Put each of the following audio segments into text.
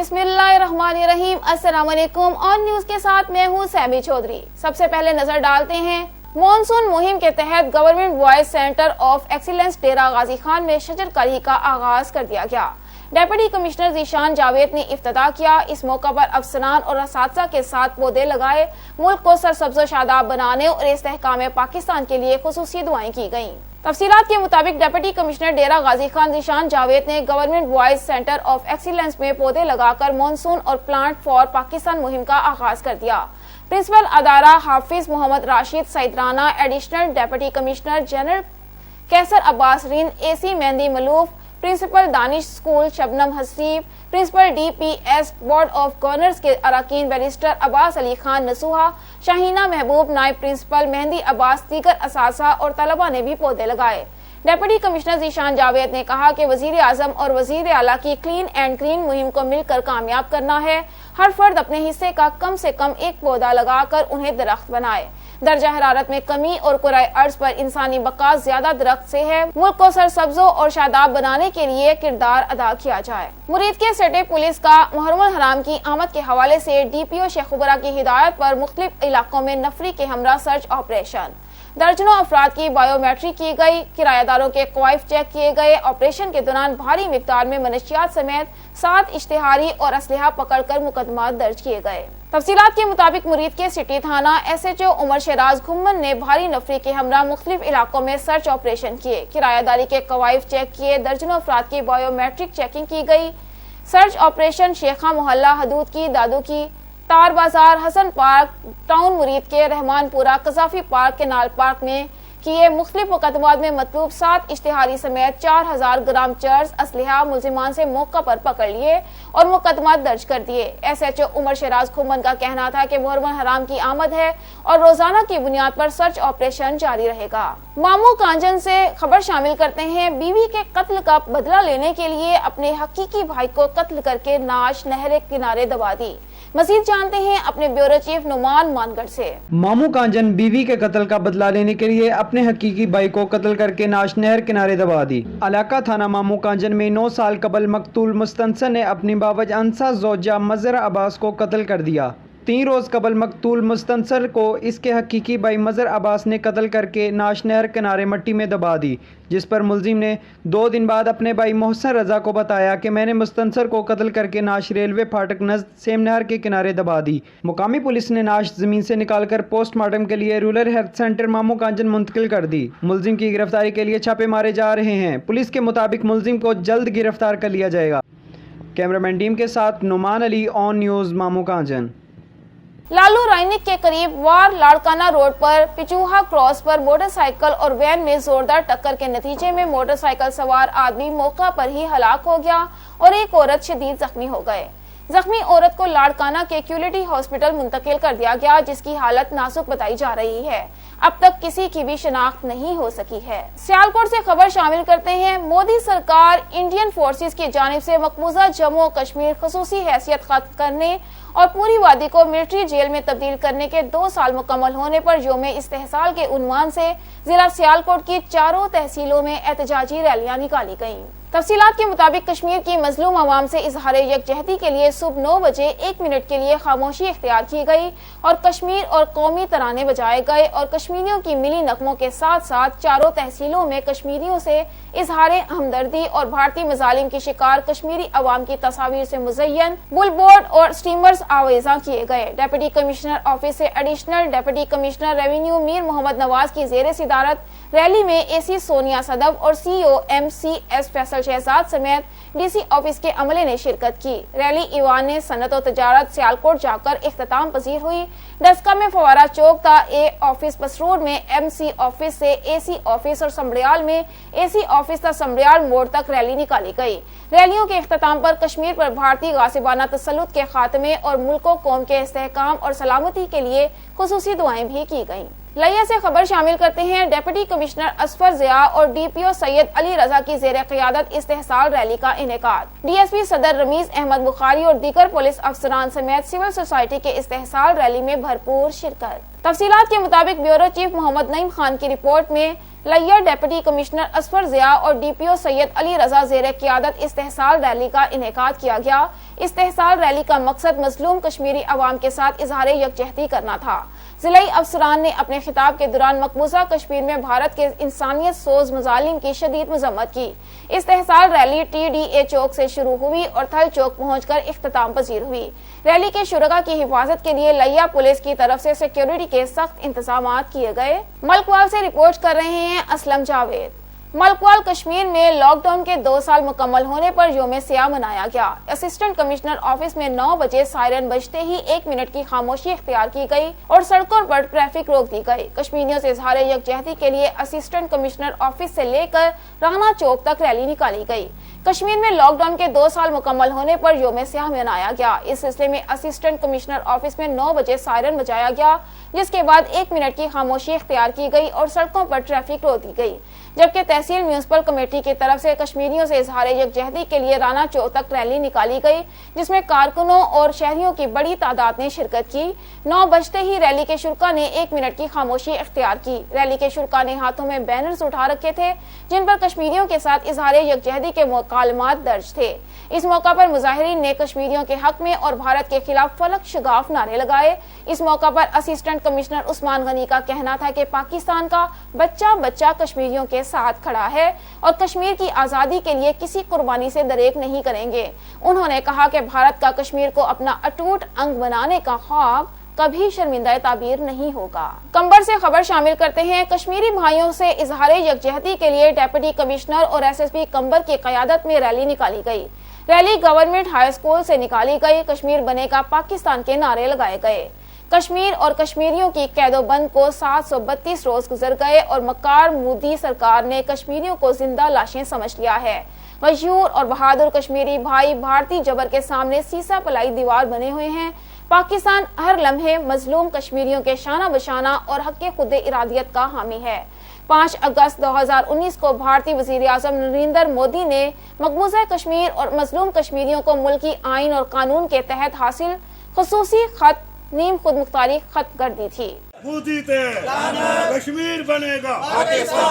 بسم اللہ الرحمن الرحیم۔ السلام علیکم۔ آن نیوز کے ساتھ میں ہوں سیمی چودھری۔ سب سے پہلے نظر ڈالتے ہیں مانسون مہم کے تحت government boys centre of excellence Dera Ghazi Khan میں شجر کاری کا آغاز کر دیا گیا۔ ڈپٹی کمشنر ذیشان جاوید نے افتتاح کیا۔ اس موقع پر افسران اور اساتذہ کے ساتھ پودے لگائے۔ ملک کو سرسبز و شاداب بنانے اور استحکام پاکستان کے لیے خصوصی دعائیں کی گئیں۔ تفصیلات کے مطابق ڈپٹی کمشنر ڈیرہ غازی خان ذیشان جاوید نے government boys centre of excellence میں پودے لگا کر مانسون اور پلانٹ فار پاکستان مہم کا آغاز کر دیا۔ پرنسپل ادارہ Hafiz Muhammad Rashid Saeed Rana, additional deputy commissioner general Qaisar Abbas Rind, A C Mehndi ملوف، principal Danish school Shabnam Haseeb, principal D P S board of governors کے اراکین بیرسٹر عباس علی خان نصوحہ، شاہینہ محبوب، نائب پرنسپل مہندی عباس، دیگر اساتذہ اور طلبہ نے بھی پودے لگائے۔ ڈپٹی کمشنر ذیشان جاوید نے کہا کہ وزیر اعظم اور وزیر اعلیٰ کی کلین اینڈ گرین مہم کو مل کر کامیاب کرنا ہے۔ ہر فرد اپنے حصے کا کم سے کم ایک پودا لگا کر انہیں درخت بنائے۔ درجہ حرارت میں کمی اور کرۂ ارض پر انسانی بقا زیادہ درخت سے ہے۔ ملک کو سرسبزوں اور شاداب بنانے کے لیے کردار ادا کیا جائے۔ مرید کے سٹی پولیس کا محرم الحرام کی آمد کے حوالے سے ڈی پی او شیخ برا کی ہدایت پر مختلف علاقوں میں نفری کے ہمراہ سرچ آپریشن۔ درجنوں افراد کی بائیو میٹرک کی گئی، کرایہ داروں کے کوائف چیک کیے گئے۔ آپریشن کے دوران بھاری مقدار میں منشیات سمیت 7 اشتہاری اور اسلحہ پکڑ کر مقدمات درج کیے گئے۔ تفصیلات کے مطابق مرید کے سٹی تھانہ ایس ایچ او عمر شیراز گھمن نے بھاری نفری کے ہمراہ مختلف علاقوں میں سرچ آپریشن کیے، کرایہ داری کے کوائف چیک کیے، درجنوں افراد کی بائیو میٹرک چیکنگ کی گئی۔ سرچ آپریشن شیخہ محلہ، حدود کی، دادو کی، تار بازار، حسن پارک، ٹاؤن مرید کے رحمان پورہ، قذافی پارک، کینال پارک میں کیے۔ مختلف مقدمات میں مطلوب 7 اشتہاری سمیت 4000 گرام چرس اسلحہ ملزمان سے موقع پر پکڑ لیے اور مقدمات درج کر دیے۔ ایس ایچ او عمر شیراز گھمن کا کہنا تھا کہ محرم الحرام کی آمد ہے اور روزانہ کی بنیاد پر سرچ آپریشن جاری رہے گا۔ مامو کانجن سے خبر شامل کرتے ہیں۔ بیوی کے قتل کا بدلہ لینے کے لیے اپنے حقیقی بھائی کو قتل کر کے نعش نہر کنارے دبا دی۔ مزید جانتے ہیں اپنے بیورو چیف نعمان مانگڑ سے۔ مامو کانجن بیوی کے قتل کا بدلہ لینے کے لیے اپنے حقیقی بھائی کو قتل کر کے نعش نہر کنارے دبا دی۔ علاقہ تھانہ مامو کانجن میں 9 سال قبل مقتول مستنصر نے اپنی باوج انصا زوجہ مظہر عباس کو قتل کر دیا۔ 3 روز قبل مقتول مستنصر کو اس کے حقیقی بھائی مظہر عباس نے قتل کر کے نعش نہر کنارے مٹی میں دبا دی، جس پر ملزم نے 2 دن بعد اپنے بھائی محسن رضا کو بتایا کہ میں نے مستنصر کو قتل کر کے نعش ریلوے پھاٹک نزد سیم نہر کے کنارے دبا دی۔ مقامی پولیس نے نعش زمین سے نکال کر پوسٹ مارٹم کے لیے رورل ہیلتھ سینٹر مامو کانجن منتقل کر دی۔ ملزم کی گرفتاری کے لیے چھاپے مارے جا رہے ہیں۔ پولیس کے مطابق ملزم کو جلد گرفتار کر لیا جائے گا۔ کیمرامین ٹیم کے ساتھ نعمان علی، آن نیوز، مامو کانجن۔ لالو رائنک کے قریب وار لاڑکانہ روڈ پر پچوہا کراس پر موٹر سائیکل اور وین میں زوردار ٹکر کے نتیجے میں موٹر سائیکل سوار آدمی موقع پر ہی ہلاک ہو گیا اور ایک عورت شدید زخمی ہو گئے۔ زخمی عورت کو لاڑکانہ کے کیولیٹی ہاسپٹل منتقل کر دیا گیا، جس کی حالت نازک بتائی جا رہی ہے۔ اب تک کسی کی بھی شناخت نہیں ہو سکی ہے۔ سیالکوٹ سے خبر شامل کرتے ہیں۔ مودی سرکار انڈین فورسز کی جانب سے مقبوضہ جموں و کشمیر خصوصی حیثیت ختم کرنے اور پوری وادی کو ملٹری جیل میں تبدیل کرنے کے 2 سال مکمل ہونے پر یوم استحصال کے عنوان سے ضلع سیالکوٹ کی 4 تحصیلوں میں احتجاجی ریلیاں نکالی گئیں۔ تفصیلات کے مطابق کشمیر کی مظلوم عوام سے اظہار یکجہتی کے لیے صبح 9 بجے 1 منٹ کے لیے خاموشی اختیار کی گئی اور کشمیر اور قومی ترانے بجائے گئے اور کشمیریوں کی ملی نغموں کے ساتھ ساتھ 4 تحصیلوں میں کشمیریوں سے اظہار ہمدردی اور بھارتی مظالم کی شکار کشمیری عوام کی تصاویر سے مزین بل بورڈ اور سٹیمرز آویزاں کیے گئے۔ ڈپٹی کمشنر آفس سے ایڈیشنل ڈپٹی کمشنر ریونیو میر محمد نواز کی زیر صدارت ریلی میں اے سی سونیا صدف اور C O M C S Faisal Shahzad سمیت ڈی سی آفس کے عملے نے شرکت کی۔ ریلی ایوان صنعت و تجارت سیالکوٹ جا کر اختتام پذیر ہوئی۔ ڈسکا میں فوارہ چوک تا اے آفس بس روڈ میں ایم سی آفس سے اے سی آفس اور سمبریال میں اے سی آفس تا سمبریال موڑ تک ریلی نکالی گئی۔ ریلیوں کے اختتام پر کشمیر پر بھارتی غاصبانہ تسلط کے خاتمے اور ملک و قوم کے استحکام اور سلامتی کے لیے خصوصی دعائیں بھی کی گئیں۔ لیا سے خبر شامل کرتے ہیں۔ ڈپٹی کمشنر اسفر ضیاء اور ڈی پی او سید علی رضا کی زیر قیادت استحصال ریلی کا انعقاد۔ ڈی ایس پی صدر رمیز احمد بخاری اور دیگر پولیس افسران سمیت سول سوسائٹی کے استحصال ریلی میں بھرپور شرکت۔ तफसीलात के मुताबिक ब्यूरो चीफ मोहम्मद नईम खान की रिपोर्ट में लैया डिप्टी कमिश्नर असफर जिया और डीपीओ सैयद अली रजा ज़ेरे क़ियादत इस्तेहसाल रैली का इनेकाद किया गया। इस्तेहसाल रैली का मकसद मजलूम कश्मीरी अवाम के साथ इजहार यकजहती करना था। जिलाई अफसरान ने अपने खिताब के दौरान मकबूजा कश्मीर में भारत के इंसानियत सोज मजालिम की शदीद मजम्मत की। इस्तेहसाल रैली TDA चौक से शुरू हुई और थल चौक पहुंचकर इख्तिताम पजीर हुई। रैली के शुरका की हिफाजत के लिए लैया पुलिस की तरफ से सिक्योरिटी के सख्त इंतजाम किए गए। मलकवाल से रिपोर्ट कर रहे हैं असलम जावेद। मलकवाल कश्मीर में लॉकडाउन के 2 साल मुकम्मल होने पर यौम सियाह मनाया गया। असिस्टेंट कमिश्नर ऑफिस में 9 बजे सायरन बजते ही 1 मिनट की खामोशी इख्तियार की गई और सड़कों पर ट्रैफिक रोक दी गई। कश्मीरियों से इजहार यकजहती के लिए असिस्टेंट कमिश्नर ऑफिस से लेकर राना चौक तक रैली निकाली गई। कश्मीर में लॉकडाउन के 2 साल मुकम्मल होने पर यौम सियाह मनाया गया। इस सिलसिले में असिस्टेंट कमिश्नर ऑफिस में 9 बजे सायरन बजाया गया, जिसके बाद 1 मिनट की खामोशी इख्तियार की गई और सड़कों पर ट्रैफिक रोक दी गई। जबकि तहसील म्यूनिसिपल कमेटी की तरफ से कश्मीरियों से इजहार यकजहती के लिए राना चौक तक रैली निकाली गई, जिसमें कारकुनों और शहरियों की बड़ी तादाद ने शिरकत की। 9 बजते ही रैली के शुरका ने 1 मिनट की खामोशी इख्तियार की। रैली के शुरका ने हाथों में बैनर्स उठा रखे थे, जिन पर कश्मीरियों के साथ इजहार यकजहती के मुकालमात दर्ज थे। इस मौका पर मुजाहिरीन ने कश्मीरियों के हक में और भारत के खिलाफ फलक शगाफ नारे लगाए। इस मौका पर असिस्टेंट कमिश्नर उस्मान गनी का कहना था कि पाकिस्तान का बच्चा बच्चा कश्मीरियों के साथ खड़ा है और कश्मीर की आजादी के लिए किसी कुर्बानी से दरेक नहीं करेंगे। उन्होंने कहा कि भारत का कश्मीर को अपना अटूट अंग बनाने का ख्वाब कभी शर्मिंदा ताबीर नहीं होगा। कंबर से खबर शामिल करते हैं। कश्मीरी भाइयों से इजहार यकजहती के लिए डिप्टी कमिश्नर और SSP कंबर की क़यादत में रैली निकाली गई। रैली गवर्नमेंट हाई स्कूल से निकाली गई। कश्मीर बनेगा पाकिस्तान के नारे लगाए गए। कश्मीर और कश्मीरियों की कैदोबंद को 732 रोज गुजर गए और मक्कार मोदी सरकार ने कश्मीरियों को जिंदा लाशें समझ लिया है। मशहूर और बहादुर कश्मीरी भाई भारतीय जबर के सामने सीसा पलाई दीवार बने हुए हैं। पाकिस्तान हर लम्हे मजलूम कश्मीरियों के शाना बशाना और हक़ खुद इरादियत का हामी है। 5 अगस्त 2019 को भारतीय वज़ीर आज़म नरेंद्र मोदी ने मकबूजा कश्मीर और मजलूम कश्मीरियों को मुल्की आइन और कानून के तहत हासिल खुसूसी खत नीम खुद मुख्तारी खत्म कर दी थी। कश्मीर बनेगा,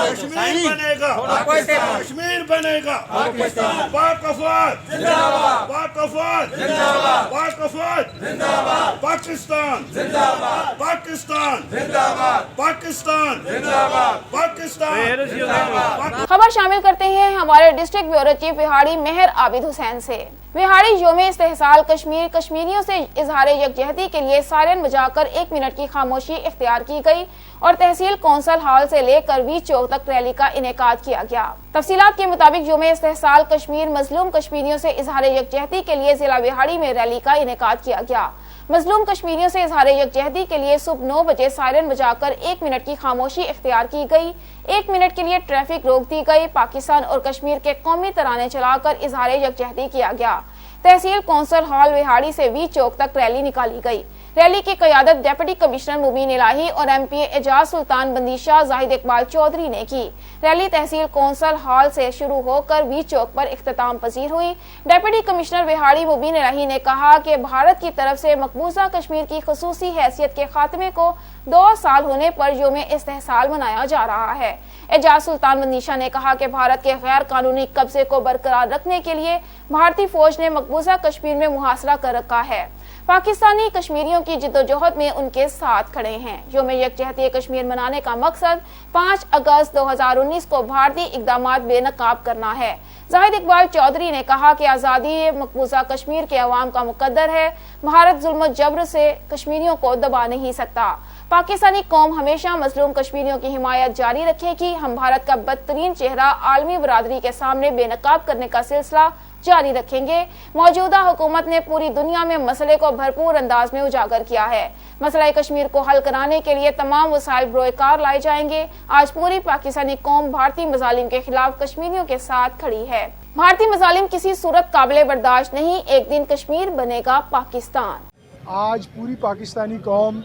कश्मीर बनेगा, कश्मीर बनेगा, पाक अफवाद जिंदाबाद, पाक अफवाद जिंदाबाद, पाक अफवाद जिंदाबाद, पाकिस्तान जिंदाबाद, पाकिस्तान जिंदाबाद, पाकिस्तान जिंदाबाद, पाकिस्तान जिंदाबाद। खबर शामिल करते हैं हमारे डिस्ट्रिक्ट ब्यूरो चीफ विहाड़ी मेहर आबिद हुसैन से। विहाड़ी यौम इस्तेहसाल कश्मीर कश्मीरियों से इजहार यकजहती के लिए सायरन बजाकर 1 मिनट की खामोशी इख्तियार की गई और तहसील कौंसल हॉल से लेकर वी चौक तक रैली का इनेकाद किया गया। तफसीलात के मुताबिक यौम इस्तेहसाल कश्मीर मजलूम कश्मीरियों से इजहार यकजहती के लिए जिला विहाड़ी में रैली का इनेकाद किया गया। मजलूम कश्मीरियों से इजहार यकजहती के लिए सुबह 9 बजे सायरन बजाकर 1 मिनट की खामोशी इख्तियार की गई। 1 मिनट के लिए ट्रैफिक रोक दी गई। पाकिस्तान और कश्मीर के कौमी तराने चलाकर इजहार यकजहती किया गया। तहसील कौंसल हॉल विहाड़ी से वी चौक तक रैली निकाली गई। रैली की क़यादत डिप्टी कमिश्नर मुबीन इलाही और MP एजाज सुल्तान बंदीशाह जाहिद इकबाल चौधरी ने की। रैली तहसील कौंसल हॉल से शुरू होकर वी चौक पर इख्तिताम पजीर हुई। डिप्टी कमिश्नर विहाड़ी मुबीन इलाही ने कहा कि भारत की तरफ से मकबूजा कश्मीर की खुसूसी हैसियत के खात्मे को 2 साल होने पर यौम इस्तेहसाल मनाया जा रहा है। एजाज सुल्तान बंदीशाह ने कहा कि भारत के गैर कानूनी कब्जे को बरकरार रखने के लिए भारतीय फौज ने मकबूजा कश्मीर में मुहासरा कर रखा है। पाकिस्तानी कश्मीरियों की जिद्दोजहद में उनके साथ खड़े हैं। यौम यकजहती कश्मीर मनाने का मकसद 5 अगस्त 2019 को भारतीय इक़दामात बेनकाब करना है। जाहिद इकबाल चौधरी ने कहा कि आज़ादी मकबूजा कश्मीर के अवाम का मुकद्दर है। भारत जुल्म जबर से कश्मीरियों को दबा नहीं सकता। पाकिस्तानी कौम हमेशा मजलूम कश्मीरियों की हिमायत जारी रखेगी। हम भारत का बदतरीन चेहरा आलमी बरादरी के सामने बेनकाब करने का सिलसिला जारी रखेंगे। मौजूदा हुकूमत ने पूरी दुनिया में मसले को भरपूर अंदाज में उजागर किया है। मसला कश्मीर को हल कराने के लिए तमाम वसाइल बरोकार लाए जाएंगे। आज पूरी पाकिस्तानी कौम भारतीय मजालिम के खिलाफ कश्मीरियों के साथ खड़ी है। भारतीय मजालिम किसी सूरत काबिल बर्दाश्त नहीं। एक दिन कश्मीर बनेगा पाकिस्तान। आज पूरी पाकिस्तानी कौम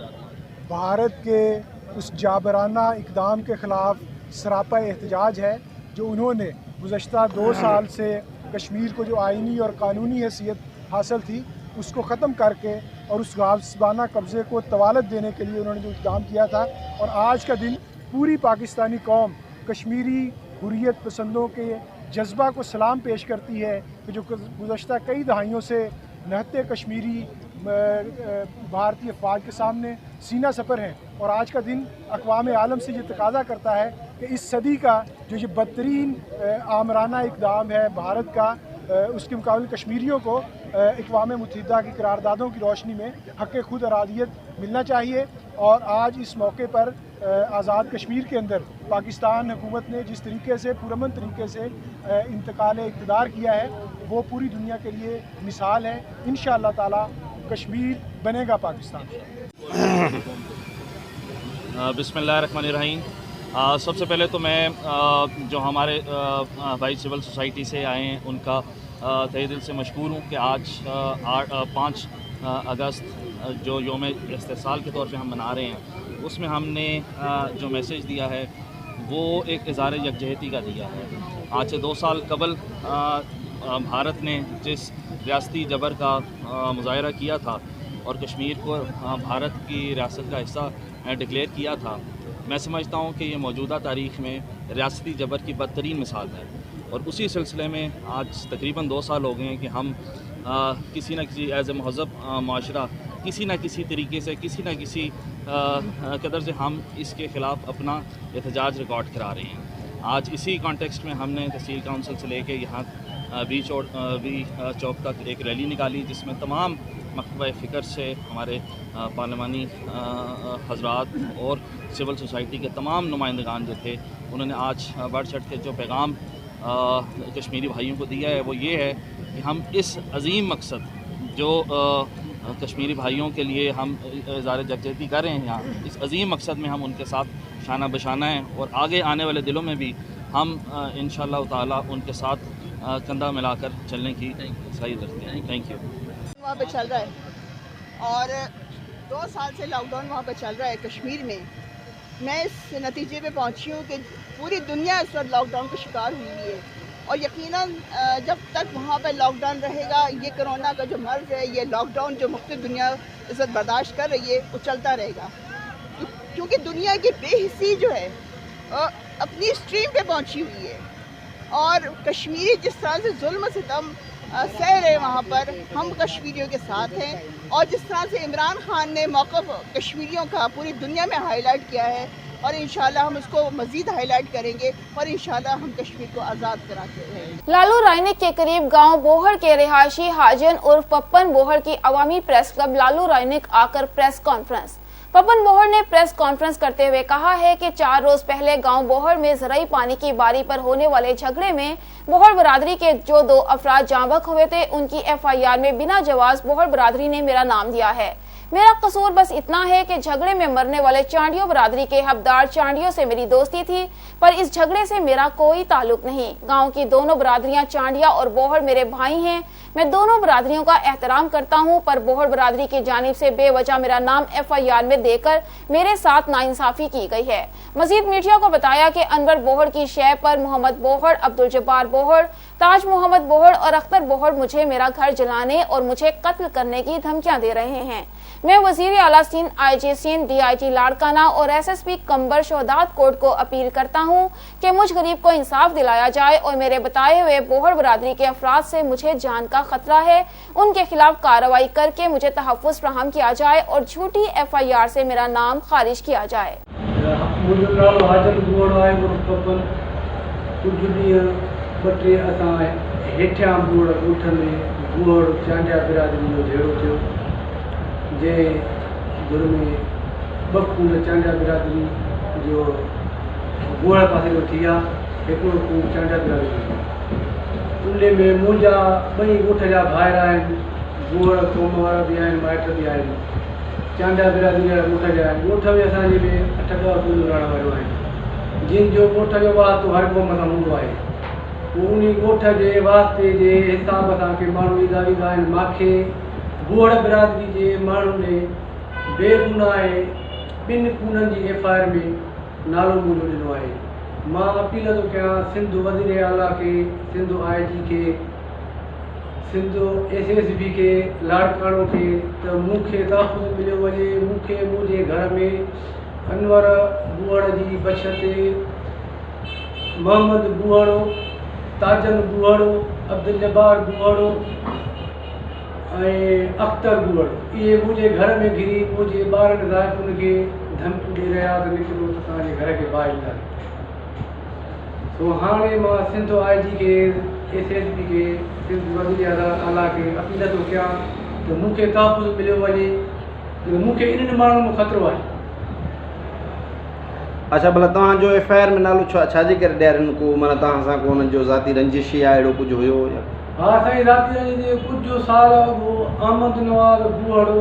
भारत के उस जाबराना इक़दाम के खिलाफ सरापा एहतजाज है जो उन्होंने गुज़श्ता 2 साल से कश्मीर को जो आइनी और कानूनी हैसियत हासिल थी اس کو ختم کر کے اور اس غاصبانہ قبضے کو طوالت دینے کے لیے انہوں نے جو اقدام کیا تھا. اور آج کا دن پوری پاکستانی قوم کشمیری حریت پسندوں کے جذبہ کو سلام پیش کرتی ہے کہ جو گزشتہ کئی دہائیوں سے نہتے کشمیری بھارتی افواج کے سامنے سینہ سپر ہیں. اور آج کا دن اقوام عالم سے یہ تقاضا کرتا ہے کہ اس صدی کا جو یہ بدترین آمرانہ اقدام ہے بھارت کا، اس کے مقابلے کشمیریوں کو اقوام متحدہ کی قراردادوں کی روشنی میں حق خود ارادیت ملنا چاہیے. اور آج اس موقع پر آزاد کشمیر کے اندر پاکستان حکومت نے جس طریقے سے پرامن طریقے سے انتقال اقتدار کیا ہے وہ پوری دنیا کے لیے مثال ہے. انشاءاللہ تعالی کشمیر بنے گا پاکستان. بسم اللہ الرحمن الرحیم. سب سے پہلے تو میں جو ہمارے بھائی سول سوسائٹی سے آئے ہیں ان کا تہہ دل سے مشکور ہوں کہ آج 5 اگست جو یوم استحصال کے طور پہ ہم منا رہے ہیں، اس میں ہم نے جو میسیج دیا ہے وہ ایک اظہار یکجہتی کا دیا ہے. آج سے 2 سال قبل بھارت نے جس ریاستی جبر کا مظاہرہ کیا تھا اور کشمیر کو بھارت کی ریاست کا حصہ ڈکلیئر کیا تھا، میں سمجھتا ہوں کہ یہ موجودہ تاریخ میں ریاستی جبر کی بدترین مثال ہے. اور اسی سلسلے میں آج تقریباً 2 سال ہو گئے ہیں کہ ہم کسی نہ کسی ایز اے مہذب معاشرہ کسی نہ کسی طریقے سے کسی نہ کسی قدر سے ہم اس کے خلاف اپنا احتجاج ریکارڈ کرا رہے ہیں. آج اسی کانٹیکسٹ میں ہم نے تحصیل کونسل سے لے کے یہاں بی چوک تک ایک ریلی نکالی جس میں تمام مکتبہ فکر سے ہمارے پارلیمانی حضرات اور سول سوسائٹی کے تمام نمائندگان جو تھے انہوں نے آج بڑھ چڑھ کے جو پیغام کشمیری بھائیوں کو دیا ہے وہ یہ ہے کہ ہم اس عظیم مقصد جو کشمیری بھائیوں کے لیے ہم اظہار یکجہتی کر رہے ہیں یہاں، اس عظیم مقصد میں ہم ان کے ساتھ شانہ بشانہ ہیں اور آگے آنے والے دلوں میں بھی ہم انشاءاللہ تعالی ان کے ساتھ کندھا ملا کر چلنے کی صلاحیت رکھتے ہیں. Thank you. وہاں پہ چل رہا ہے اور 2 سال سے لاک ڈاؤن وہاں پہ چل رہا ہے کشمیر میں. میں اس نتیجے پہ پہنچی ہوں کہ پوری دنیا اس وقت لاک ڈاؤن کا شکار ہوئی ہے اور یقیناً جب تک وہاں پہ لاک ڈاؤن رہے گا یہ کرونا کا جو مرض ہے، یہ لاک ڈاؤن جو مختلف دنیا اس وقت برداشت کر رہی ہے وہ چلتا رہے گا. کیونکہ دنیا کی بے حسی جو ہے اپنی اسٹریم پہ پہنچی ہوئی ہے اور کشمیری جس طرح سے ظلم و ستم سہ رہے وہاں پر ہم کشمیریوں کے ساتھ ہیں. اور جس طرح سے عمران خان نے موقف کشمیریوں کا پوری دنیا میں ہائی لائٹ کیا ہے اور انشاءاللہ ہم اس کو مزید ہائی لائٹ کریں گے اور انشاءاللہ ہم کشمیر کو آزاد کراتے رہیں گے. لالو رائنک کے قریب گاؤں بوہر کے رہائشی حاجن عرف پپن بوہر کی عوامی پریس کلب لالو رائنک آ کر پریس کانفرنس. پپن بوہر نے پریس کانفرنس کرتے ہوئے کہا ہے کہ 4 روز پہلے گاؤں بوہر میں زرعی پانی کی باری پر ہونے والے جھگڑے میں بوہر برادری کے جو 2 افراد جاں بحق ہوئے تھے ان کی FIR میں بنا جواز بوہر برادری نے میرا نام دیا ہے. میرا قصور بس اتنا ہے کہ جھگڑے میں مرنے والے چانڈیوں برادری کے حقدار چانڈیوں سے میری دوستی تھی، پر اس جھگڑے سے میرا کوئی تعلق نہیں. گاؤں کی دونوں برادریاں چانڈیا اور بوہر میرے بھائی ہیں. میں دونوں برادریوں کا احترام کرتا ہوں، پر بوہر برادری کی جانب سے بے وجہ میرا نام FIR میں دے کر میرے ساتھ ناانصافی کی گئی ہے. مزید میڈیا کو بتایا کہ انور بوہر کی شے پر محمد بوہر، عبدالجبار بوہر، تاج محمد بوہر اور اختر بوہر مجھے میرا گھر جلانے اور مجھے قتل کرنے کی دھمکیاں دے رہے ہیں. میں وزیر اعلیٰ سندھ، IG سندھ، DIG لاڑکانہ اور SSP کمبر شہداد کوٹ کو اپیل کرتا ہوں کہ مجھ غریب کو انصاف دلایا جائے اور میرے بتائے ہوئے بوہر برادری کے افراد سے مجھے جان کا خطرہ ہے، ان کے خلاف کارروائی کر کے مجھے تحفظ فراہم کیا جائے اور جھوٹی FIR سے میرا نام خارج کیا جائے. जे गुर में 2 कूड़ चांडिया बिरादरी जो गोड़ा पासे को थी आहे, हिकिड़ो कूड़ चांडिया बिरादरी उन में मुंहिंजा 2 ॻोठ जा भाइर आहिनि, गोड़ क़ौम वारा बि आहिनि, माइट बि आहिनि. चांडिया बिरादरी जा ॻोठ जा आहिनि. ॻोठ में असांजे में 8-10 कूड़ रहण वारियूं आहिनि जिन जो ॻोठ जो वास्तो हर क़ौम सां हूंदो आहे. उन ॻोठ जे वास्ते जे हिसाब सां के माण्हू ईंदा वेंदा आहिनि. मूंखे बोहड़ बिरादरी के माण्हू ने बेगुनाह 2 कूड़नि जी FIR में नालो मुंहिंजो ॾिनो आहे. मां अपील थो कयां सिंध वज़ीर आला के, सिंध IG के, सिंधु SSB के लाड़काणो खे त मूंखे तहफ़ुज़ मिलियो वञे। मूंखे मुंहिंजे घर में अनवर बुहड़ जी बचत, मोहम्मद बुहड़ो, ताजन बुहड़ो, अब्दुल जब्बार बुहड़ो ऐं अख्तर बुहड़ो, इहे मुंहिंजे घर में घिरी मुंहिंजे ॿारनि ज़ाइफ़ुनि खे धमकी ॾेई रहिया त निकिरो त तव्हांजे घर खे बाहि ईंदा। तो हाणे मां सिंध IG खे, SSB खे, सिंध वज़ीर आला खे अपील थो कयां त मूंखे तहफ़ुज़ मिलियो वञे, मूंखे इन्हनि माण्हुनि में ख़तरो आहे। अच्छा, भला तव्हांजो FIR में नालो छाजे करे ॾियारनि? को माना तव्हां सां को हुननि जो ज़ाती रंजिश या अहिड़ो कुझु हुयो? हाँ साईं, ज़ाती रंजिश कुझु साल अॻु अहमद नवाज़ बुहड़ो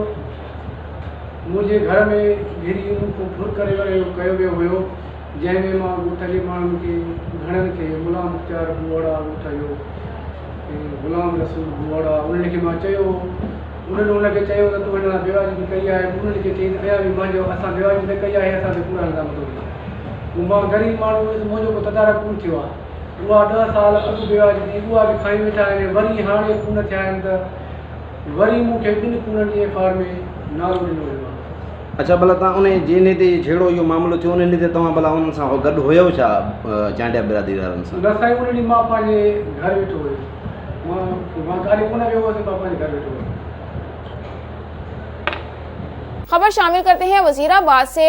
मुंहिंजे घर में घिरी मूंखे फुर करे कयो वियो हुयो, जंहिंमें मां ॻोठ जे माण्हुनि खे घणनि खे ग़ुलाम मुख़्तियार बुहड़ा ॻोठ जो, ग़ुलाम रसूल बुहड़ा, उन्हनि खे मां चयो, उन्हनि हुनखे चयो त तूं हिन सां बेवाजी कई आहे। उन्हनि खे चई अया बि मुंहिंजो असां बेवाजी न कई आहे, असांखे पूरा इल्ज़ाम थो ॾिए। मां ग़रीब माण्हू हुयुसि, मुंहिंजो को तदारक कोन थियो आहे। उहा 10 साल अॻु बेवाजी थी, उहा बि खणी वेठा आहिनि, वरी हाणे खून थिया आहिनि त वरी मूंखे 2 खूननि जी FIR में नालो ॾिनो वियो आहे। अच्छा, भला तव्हां उन जंहिं ते छेड़ो इहो मामिलो थियो उन ते तव्हां भला उन्हनि सां गॾु हुयो छा, चांडिया बिरादरी वारनि सां? न साईं, उन ॾींहुं मां पंहिंजे घर वेठो हुयुसि, मां काॾे कोन वियो हुउसि, मां पंहिंजे घर वेठो हुयुसि। खबर शामिल करते हैं वजीराबाद से।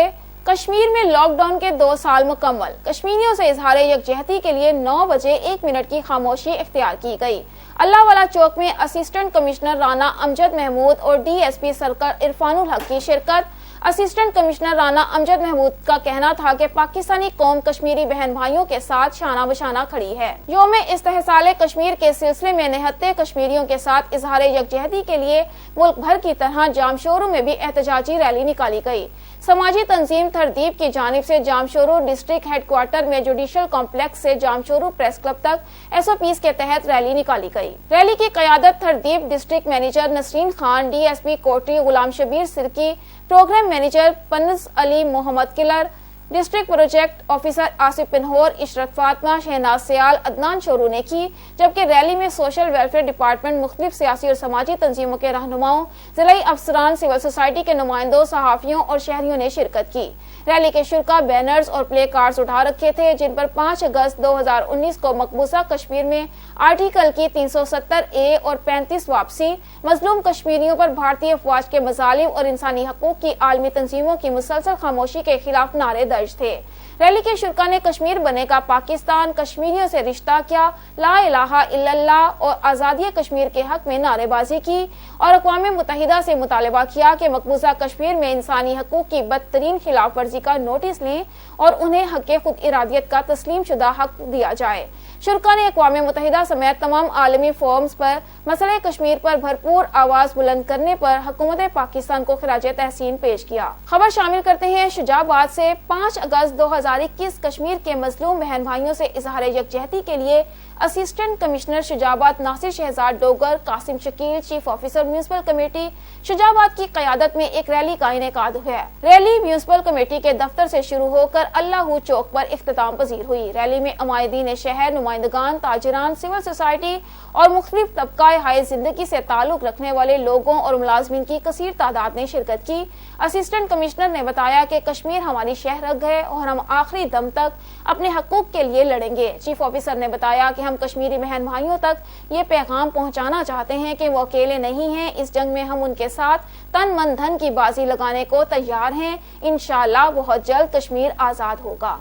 कश्मीर में लॉकडाउन के 2 साल मुकम्मल। कश्मीरियों से इजहार यकजहती के लिए 9 बजे 1 मिनट की खामोशी इख्तियार की गई। अल्लाहवाला चौक में असिस्टेंट कमिश्नर राना अमजद महमूद और DSP सरकार इरफानुल हक की शिरकत। असिस्टेंट कमिश्नर राना अमजद महमूद का कहना था कि पाकिस्तानी कौम कश्मीरी बहन भाइयों के साथ शाना बशाना खड़ी है। यौम इस्तेहसाल कश्मीर के सिलसिले में निहत्ते कश्मीरियों के साथ इजहार यकजहती के लिए मुल्क भर की तरह जामशोरू में भी एहतजाजी रैली निकाली गई। समाजी तंजीम तरदीब की जानिब से जामशोरू डिस्ट्रिक्ट हेडक्वार्टर में जुडिशल कॉम्प्लेक्स से जामशोरू प्रेस क्लब तक SOPs के तहत रैली निकाली गई। रैली की क़यादत तरदीब district manager Nasreen Khan, DSP Kotri Ghulam Shabbir Sirki, programme manager पन्नस अली मोहम्मद किलर, डिस्ट्रिक्ट प्रोजेक्ट ऑफिसर आसिफ पिन्होर, इशरत फातमा, शहनाज सियाल, अदनान शोरू ने की। जबकि रैली में सोशल वेलफेयर डिपार्टमेंट, मुख्तलिफ सियासी और समाजी तंजीमों के रहनुमाओं, जिलाई अफसरान, सिविल सोसाइटी के नुमाइंदों, सहाफियों और शहरियों ने शिरकत की। रैली के शुरा बैनर्स और प्ले कार्ड्स उठा रखे थे, जिन पर 5 अगस्त 2019 को मकबूजा कश्मीर में आर्टिकल की 370A और 35 वापसी, मजलूम कश्मीरियों पर भारतीय अफवाज के मजालिम और इंसानी हकूक की आलमी तंजीमों की मुसलसल खामोशी के खिलाफ नारे दर्ज थे। रैली के शुरा ने कश्मीर बनेगा पाकिस्तान, कश्मीरियों से रिश्ता क्या, ला इलाहा इल्लल्लाह और आजादी कश्मीर के हक में नारेबाजी की और अक़वाम मुत्तहिदा से मुतालबा किया कि मकबूजा कश्मीर में इंसानी हकूक की बदतरीन खिलाफ वर्जी का नोटिस लें और उन्हें हक खुद इरादियत का तस्लीम शुदा हक दिया जाए। शुरा ने अक़वाम मुत्तहिदा समेत तमाम आलमी फोरम्स पर मसले कश्मीर पर भरपूर आवाज बुलंद करने पर हुकूमत पाकिस्तान को खिराज तहसीन पेश किया। खबर शामिल करते हैं शुजाबाद से। 5 अगस्त 2021 कश्मीर के मजलूम बहन भाइयों से इजहार यकजहती के लिए assistant commissioner Shujabad Nasir Shahzad Dogar, Qasim Shakeel, chief officer municipal committee Shujabad की क़यादत में एक रैली का इनेकाद हुआ। रैली म्यूनिसिपल कमेटी के दफ्तर से शुरू होकर अल्लाहू चौक पर इख्तिताम पजीर हुई। रैली में अमायदीन शहर, नुमाइंदगान, ताजिरान, सिविल सोसाइटी और मुख्तलिफ तबकाए हाय जिंदगी से ताल्लुक रखने वाले लोगों और मुलाजमीन की कसीर तादाद ने शिरकत की। असिस्टेंट कमिश्नर ने बताया कि कश्मीर हमारी शहरग है और हम आखिरी दम तक अपने हकूक के लिए लड़ेंगे। चीफ ऑफिसर ने बताया कि हम कश्मीरी बहन भाइयों तक ये पैगाम पहुंचाना चाहते हैं कि वो अकेले नहीं हैं। इस जंग में हम उनके साथ तन मन धन की बाजी लगाने को तैयार हैं। इंशाअल्लाह बहुत जल्द कश्मीर आजाद होगा।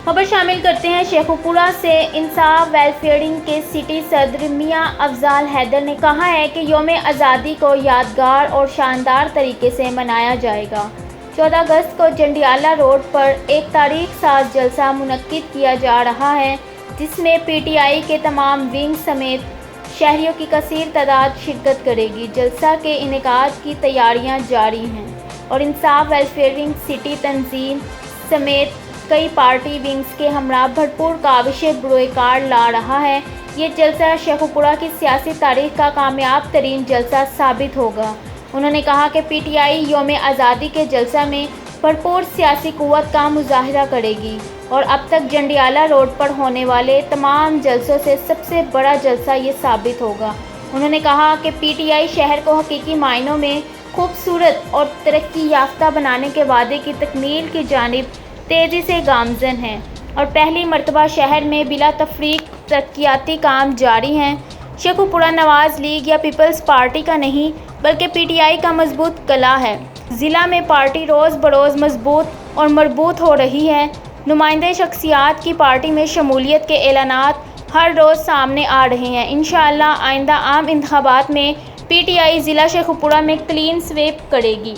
खबर शामिल करते हैं शेखुपुरा से। इंसाफ वेलफेयरिंग के सिटी सदर मियां अफजाल हैदर ने कहा है कि यौम आज़ादी को यादगार और शानदार तरीके से मनाया जाएगा। 14 अगस्त को जंडियाला रोड पर एक तारीख साज जलसा मुनक्किद किया जा रहा है, जिसमें PTI के तमाम विंग समेत शहरियों की कसीर तादाद शिरकत करेगी। जलसा के इनेकाद की तैयारियां जारी हैं और इंसाफ वेलफेयरिंग सिटी तंजीम समेत कई पार्टी विंग्स के हमरा भरपूर काविश बुरोकार ला रहा है। ये जलसा शेखुपुरा की सियासी तारीख का कामयाब तरीन जलसा साबित होगा। उन्होंने कहा कि PTI यौम आज़ादी के जलसा में भरपूर सियासी कुव्वत का मुजाहिरा करेगी और अब तक जंडियाला रोड पर होने वाले तमाम जलसों से सबसे बड़ा जलसा ये साबित होगा। उन्होंने कहा कि पीटीआई शहर को हकीकी मायनों में खूबसूरत और तरक्की याफ्ता बनाने के वादे की तकमील की जानिब तेज़ी से गामज़न है और पहली मरतबा शहर में बिला तफरीक तरक्याती काम जारी हैं। शेखुपुरा नवाज़ लीग या पीपल्स पार्टी का नहीं बल्कि पीटीआई का मजबूत कला है। ज़िला में पार्टी रोज़ बरोज़ मजबूत और मरबूत हो रही है। नुमाइंदे शख्सियात की पार्टी में शमूलियत के एलानात हर रोज़ सामने आ रहे हैं। इंशाअल्लाह आइंदा आम इंतखाबात में पीटीआई ज़िला शेखुपुरा में क्लीन स्वीप करेगी।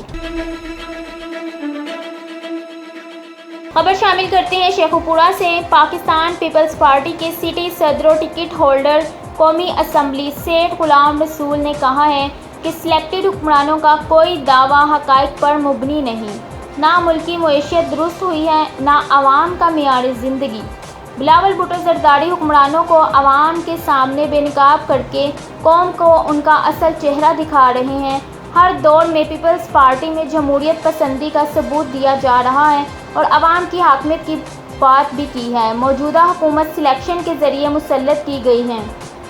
खबर शामिल करते हैं शेखुपुरा से। पाकिस्तान पीपल्स पार्टी के सिटी सदर और टिकट होल्डर कौमी असम्बली सेठ गुलाम रसूल ने कहा है कि सिलेक्टेड हुक्मरानों का कोई दावा हक़ाइक़ पर मुबनी नहीं, ना मुल्की मईशत दुरुस्त हुई है, ना आवाम का मियार ज़िंदगी। बिलावल भुट्टो ज़रदारी हुक्मरानों को आवाम के सामने बेनकाब करके कौम को उनका असल चेहरा दिखा रहे हैं। हर दौर में पीपल्स पार्टी में जमहूरियत पसंदी का सबूत दिया जा रहा है और आवाम की हाकमियत की बात भी की है। मौजूदा हुकूमत सिलेक्शन के ज़रिए मुसल्लत की गई है।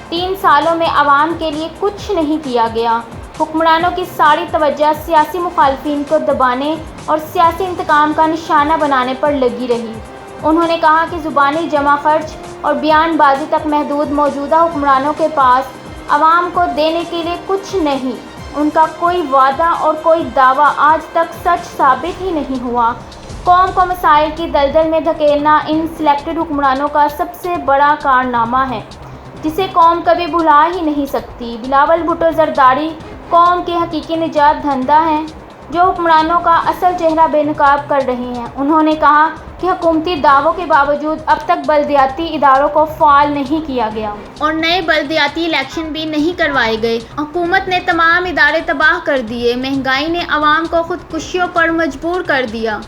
3 सालों में आवाम के लिए कुछ नहीं किया गया। हुक्मरानों की सारी तवज्जो सियासी मुखालफिन को दबाने और सियासी इंतकाम का निशाना बनाने पर लगी रही। उन्होंने कहा कि ज़ुबानी जमा खर्च और बयानबाजी तक महदूद मौजूदा हुक्मरानों के पास आवाम को देने के लिए कुछ नहीं। उनका कोई वादा और कोई दावा आज तक सच साबित ही नहीं हुआ। कौम को मसाइल की दलदल में धकेलना इन सिलेक्टेड हुक्मरानों का सबसे बड़ा कारनामा है, जिसे कौम कभी भुला ही नहीं सकती। बिलावल भुट्टो ज़रदारी कौम के हकीकी निजात धंधा हैं, जो हुक्मरानों का असल चेहरा बेनकाब कर रहे हैं। उन्होंने कहा कि हुकूमती दावों के बावजूद अब तक बल्दियाती इदारों को फ़ाल नहीं किया गया और नए बल्दियाती इलेक्शन भी नहीं करवाए गए। हुकूमत ने तमाम इदारे तबाह कर दिए। महंगाई ने आवाम को खुदकुशियों पर मजबूर कर दिया।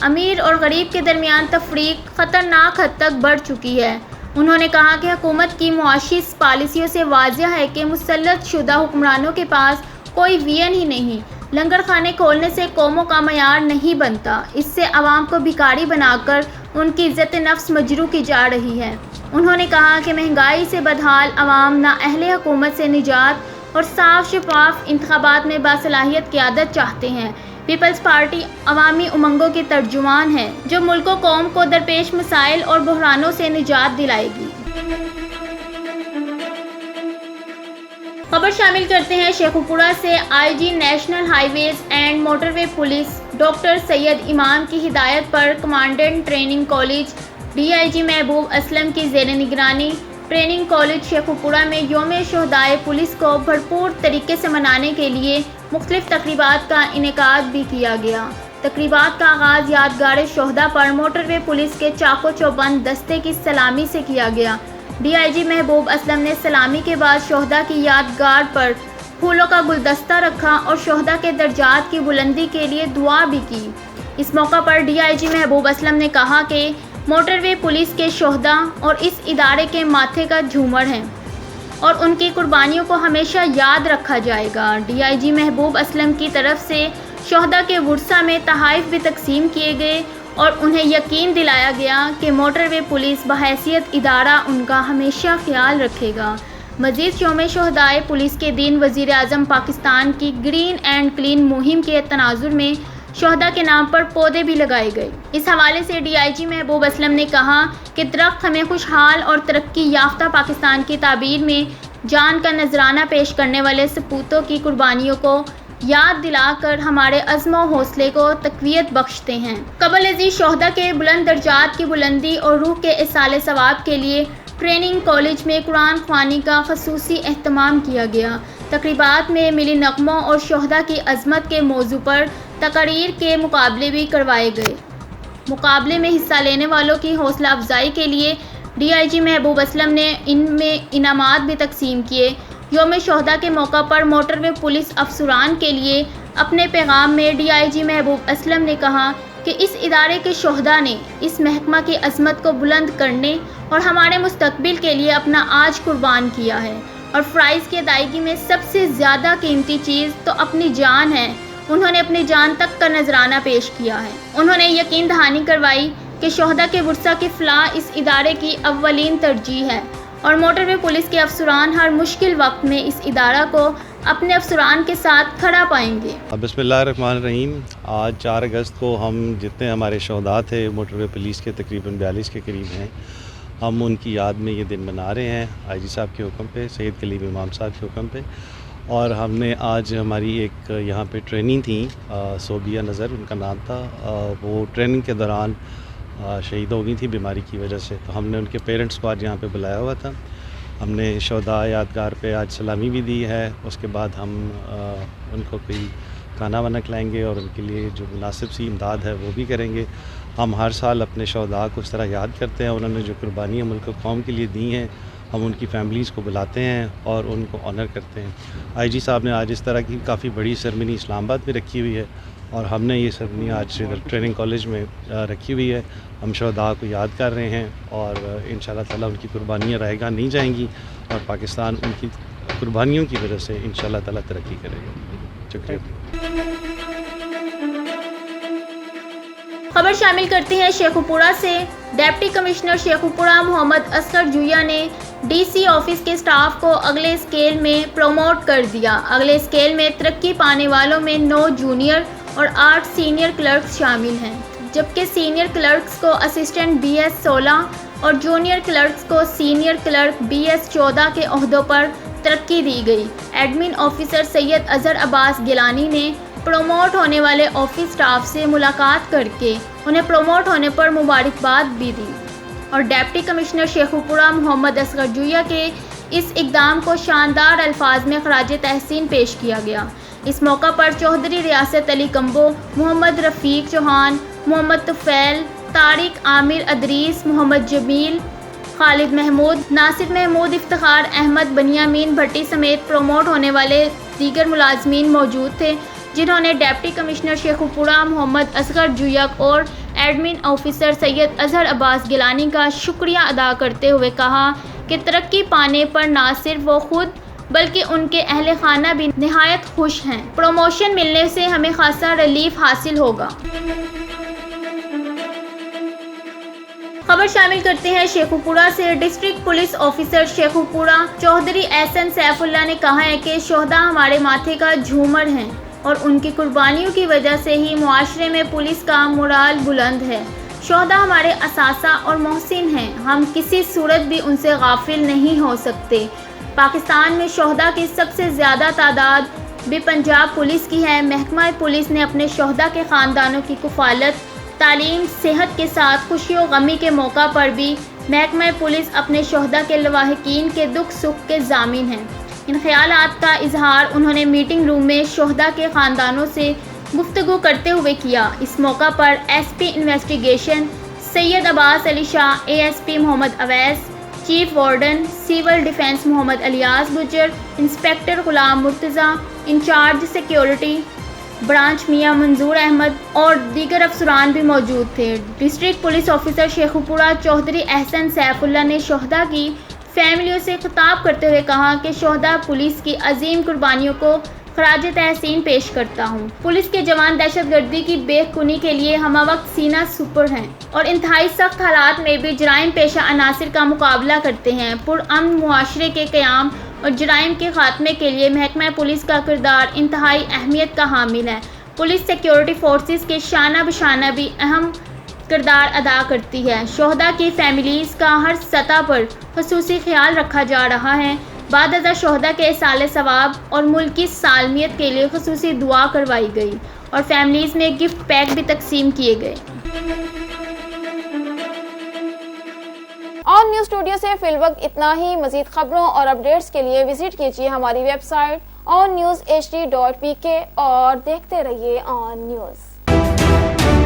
अमीर और गरीब के दरमियान तफरीक ख़तरनाक हद तक बढ़ चुकी है। उन्होंने कहा कि हुकूमत की मुआशी पॉलिसियों से वाज़ेह है कि मुसल्लत शुदा हुक्मरानों के पास कोई विजन ही नहीं। लंगर खाने खोलने से कौमों का मयार नहीं बनता, इससे आवाम को भिखारी बनाकर उनकी इज़्ज़त नफ्स मजरू की जा रही है। उन्होंने कहा कि महंगाई से बदहाल आवाम नाअहले हुकूमत से निजात और साफ शफाफ इंतखाबात में बासलाहियत क़यादत चाहते हैं। पीपल्स पार्टी अवामी उमंगों की तर्जुमान है, जो मुल्क व कौम को दरपेश मसाइल और बहरानों से निजात दिलाएगी। खबर शामिल करते हैं शेखुपुरा से। IG national highways and motorway police doctor Syed इमाम की हिदायत पर कमांडेंट ट्रेनिंग कॉलेज डीआईजी महबूब असलम की ज़ेर निगरानी ट्रेनिंग कॉलेज शेखुपुरा में यौम शहदाए पुलिस को भरपूर तरीके से मनाने के लिए मुख्तलिफ तकरीबात का इनेकाद भी किया गया। तकरीबात का आगाज़ यादगार शहदा पर मोटरवे पुलिस के चाको चौबंद दस्ते की सलामी से किया गया। डीआईजी महबूब असलम ने सलामी के बाद शहदा की यादगार पर फूलों का गुलदस्ता रखा और शहदा के दर्जात की बुलंदी के लिए दुआ भी की। इस मौका पर डीआईजी महबूब असलम ने कहा कि मोटरवे पुलिस के शहदा और इस इदारे के माथे का झूमर हैं और उनकी कुर्बानियों को हमेशा याद रखा जाएगा। डीआईजी महबूब असलम की तरफ से शहदा के वर्सा में तहाइफ भी तकसीम किए गए और उन्हें यकीन दिलाया गया कि मोटरवे पुलिस बहैसियत इदारा उनका हमेशा ख्याल रखेगा। मज़ीद यौम शहदाए पुलिस के दिन वज़ीर आज़म पाकिस्तान की ग्रीन एंड क्लीन मुहिम के तनाजुर में शहदा के नाम पर पौधे भी लगाए गए। इस हवाले से डीआईजी महबूब असलम ने कहा कि दरख्त हमें खुशहाल और तरक्की याफ्ता पाकिस्तान की ताबीर में जान का नजराना पेश करने वाले सपूतों की कुर्बानियों को याद दिलाकर हमारे अज़्म और हौसले को तक़वियत बख्शते हैं। कबल अज़ीज़ शहदा के बुलंद दर्जात की बुलंदी और रूह के इसाले सवाब के लिए ट्रेनिंग कॉलेज में कुरान ख़वानी का ख़ुसूसी एहतमाम किया गया। तकरीबात में मिली नग़मों और शहदा की अज़मत के मौजू पर तकरीर के मुकाबले भी करवाए गए। मुकाबले में हिस्सा लेने वालों की हौसला अफजाई के लिए डीआईजी महबूब असलम ने इनमें इनामात भी तकसीम किए। यौम शहदा के मौका पर मोटरवे पुलिस अफसरान के लिए अपने पैगाम में डीआईजी महबूब असलम ने कहा कि इस इदारे के शहदा ने इस महकमा की अज़मत को बुलंद करने और हमारे मुस्तकबिल के लिए अपना आज कुर्बान किया है और फ़राइज़ की अदायगी में सबसे ज़्यादा कीमती चीज़ तो अपनी जान है। उन्होंने अपनी जान तक का नजराना पेश किया है। उन्होंने यकीन दहानी करवाई कि کہ شہداء کے ورثہ کی فلاح اس ادارے کی اولین ترجیح ہے اور موٹر وے پولیس کے افسران ہر مشکل وقت میں اس ادارہ کو اپنے افسران کے ساتھ کھڑا پائیں گے۔ بسم اللہ الرحمن الرحیم۔ آج 4 اگست کو ہم جتنے ہمارے شہداء تھے موٹر وے پولیس کے تقریباً 42 کے قریب ہیں، ہم ان کی یاد میں یہ دن منا رہے ہیں آئی جی صاحب کے حکم پہ، سید کلیم امام صاحب کے حکم پہ۔ اور ہم نے آج ہماری ایک یہاں پہ ٹریننگ تھی، صوبیہ نظر ان کا نام تھا، وہ ٹریننگ کے دوران شہید ہو گئی تھی بیماری کی وجہ سے، تو ہم نے ان کے پیرنٹس کو آج یہاں پہ بلایا ہوا تھا۔ ہم نے شہداء یادگار پہ آج سلامی بھی دی ہے، اس کے بعد ہم ان کو کوئی کھانا وانا کھلائیں گے اور ان کے لیے جو مناسب سی امداد ہے وہ بھی کریں گے۔ ہم ہر سال اپنے شہداء کو اس طرح یاد کرتے ہیں، انہوں نے جو قربانیاں ملک و قوم کے لیے دی ہیں، ہم ان کی فیملیز کو بلاتے ہیں اور ان کو آنر کرتے ہیں۔ آئی جی صاحب نے آج اس طرح کی کافی بڑی سرمنی اسلام آباد میں رکھی ہوئی ہے اور ہم نے یہ سرمنی آج ٹریننگ کالج میں رکھی ہوئی ہے۔ ہم شہداء کو یاد کر رہے ہیں اور انشاءاللہ تعالیٰ ان کی قربانیاں رائے گاہ نہیں جائیں گی اور پاکستان ان کی قربانیوں کی وجہ سے انشاءاللہ تعالیٰ ترقی کرے گا۔ شکریہ۔ خبر شامل کرتے ہیں شیخوپورہ سے۔ ڈپٹی کمشنر شیخوپورہ محمد اصغر جویا نے ڈی سی آفس کے سٹاف کو اگلے اسکیل میں پروموٹ کر دیا۔ اگلے اسکیل میں ترقی پانے والوں میں 9 جونیئر اور 8 سینئر کلرکس شامل ہیں، جبکہ سینئر کلرکس کو اسسٹنٹ بی ایس 16 اور جونیئر کلرکس کو سینئر کلرک بی ایس 14 کے عہدوں پر ترقی دی گئی۔ ایڈمن آفیسر سید اظہر عباس گیلانی نے پروموٹ ہونے والے آفس سٹاف سے ملاقات کر کے انہیں پروموٹ ہونے پر مبارکباد بھی دی اور ڈپٹی کمشنر شیخوپورہ محمد اصغر جویا کے اس اقدام کو شاندار الفاظ میں خراج تحسین پیش کیا گیا۔ اس موقع پر چوہدری ریاست علی کمبو، محمد رفیق چوہان، محمد طفیل، طارق عامر ادریس، محمد جمیل، خالد محمود، ناصر محمود، افتخار احمد، بنیامین بھٹی سمیت پروموٹ ہونے والے دیگر ملازمین موجود تھے، جنہوں نے ڈپٹی کمشنر شیخوپورہ محمد اصغر جویا اور ایڈمن آفیسر سید اظہر عباس گیلانی کا شکریہ ادا کرتے ہوئے کہا کہ ترقی پانے پر نہ صرف وہ خود بلکہ ان کے اہل خانہ بھی نہایت خوش ہیں۔ پروموشن ملنے سے ہمیں خاصا ریلیف حاصل ہوگا۔ خبر شامل کرتے ہیں شیخوپورہ سے۔ District police officer Sheikhupura Chaudhry Ahsan Saif Ullah نے کہا ہے کہ شہداء ہمارے ماتھے کا جھومر ہیں اور ان کی قربانیوں کی وجہ سے ہی معاشرے میں پولیس کا مورال بلند ہے۔ شہداء ہمارے اساتذہ اور محسن ہیں، ہم کسی صورت بھی ان سے غافل نہیں ہو سکتے۔ پاکستان میں شہداء کی سب سے زیادہ تعداد بھی پنجاب پولیس کی ہے۔ محکمہ پولیس نے اپنے شہداء کے خاندانوں کی کفالت، تعلیم، صحت کے ساتھ خوشی و غمی کے موقع پر بھی محکمہ پولیس اپنے شہداء کے لواحقین کے دکھ سکھ کے ضامن ہیں۔ ان خیالات کا اظہار انہوں نے میٹنگ روم میں شہداء کے خاندانوں سے گفتگو کرتے ہوئے کیا۔ اس موقع پر S P investigation Syed Abbas Ali Shah, A S P Muhammad Owais, chief warden civil defence Muhammad Ilyas Gujjar, inspector Ghulam Murtaza, incharge security branch میاں منظور احمد اور دیگر افسران بھی موجود تھے۔ District police officer Sheikhupura Chaudhry Ahsan Saif Ullah نے شہداء کی فیملیوں سے خطاب کرتے ہوئے کہا کہ شہداء پولیس کی عظیم قربانیوں کو خراج تحسین پیش کرتا ہوں۔ پولیس کے جوان دہشت گردی کی بے خونی کے لیے ہمہ وقت سینہ سپر ہیں اور انتہائی سخت حالات میں بھی جرائم پیشہ عناصر کا مقابلہ کرتے ہیں۔ پرامن معاشرے کے قیام اور جرائم کے خاتمے کے لیے محکمہ پولیس کا کردار انتہائی اہمیت کا حامل ہے۔ پولیس سیکیورٹی فورسز کے شانہ بشانہ بھی اہم کردار ادا کرتی ہے۔ شہداء کی فیملیز کا ہر سطح پر خصوصی خیال رکھا جا رہا ہے۔ بعد ازاں شہداء کے ایصال ثواب اور ملک کی سالمیت کے لیے خصوصی دعا کروائی گئی اور فیملیز میں گفٹ پیک بھی تقسیم کیے گئے۔ آن نیوز اسٹوڈیو سے فی الوقت اتنا ہی۔ مزید خبروں اور اپڈیٹس کے لیے وزٹ کیجیے ہماری ویب سائٹ onnews.hd.pk اور دیکھتے رہیے آن نیوز۔